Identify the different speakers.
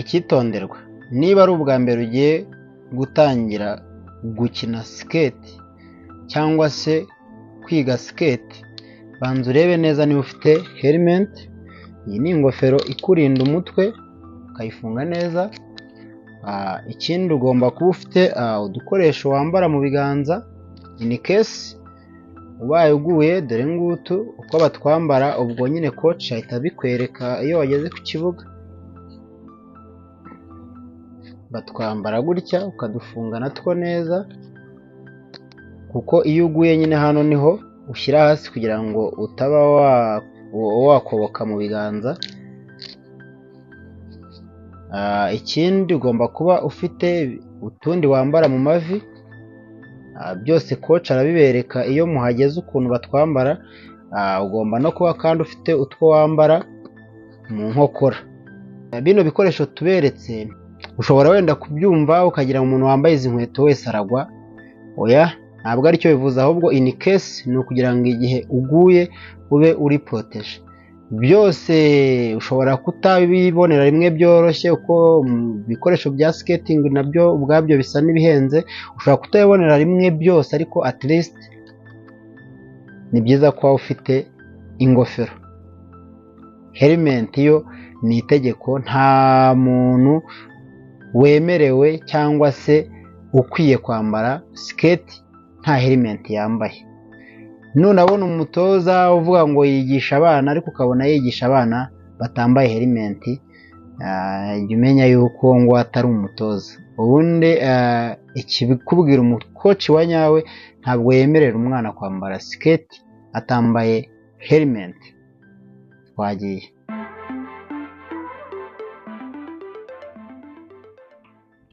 Speaker 1: Icyitonderwa, niba ari ubwa mbere ugiye gutangira gukina skate cyangwa se kwiga skate, banza urebe neza niba ufite helmet. Iyi ni ingofero ikurinda umutwe ukayifunga neza. Ikindi ugomba kuba ufite udukoresho wambara mu biganza in case ubaye uguye. Dore ngutu uko batwambara, ubwo nyine coach ahita abikwereka iyo wageze ku kibuga. Batwambara gutya ukadufunga natwo neza, kuko iyo uguye nyine hano niho ushyira hasi kugira ngo utaba wakoboka mu biganza. Ikindi ugomba kuba ufite utundi wambara mu mavi. Byose coach arabibereka iyo muhageze ukuntu batwambara. Ugomba no kuba kandi ufite utwo wambara mu nkokora. Bino bikoresho tuberetse ushobora wenda kubyumva ukagira umuntu wambaye izi nkweto wese aragwa. Oya, ntabwo aricyo bivuze, ahubwo in case ni ukugira ngo igihe uguye ube uri protege. Byose ushobora kutabibonera rimwe byoroshye, uko ibikoresho bya skating nabyo ubwabyo bisa n'ibihenze. Ushobora kutabibonera rimwe byose, ariko at least ni byiza kuba ufite ingofero. Helmet yo ni itegeko, nta muntu wemerewe cyangwa se ukwiye kwambara skate nta helmet yambaye. Nunabona umutoza uvuga ngo yigisha abana ariko ukabona yigisha abana batambaye helmet, jya umenya yuko ngo atari umutoza. Ubundi ikibikubwira umukoci wa nyawe ntabwo yemerera umwana kwambara skate atambaye helmet. Twagiye.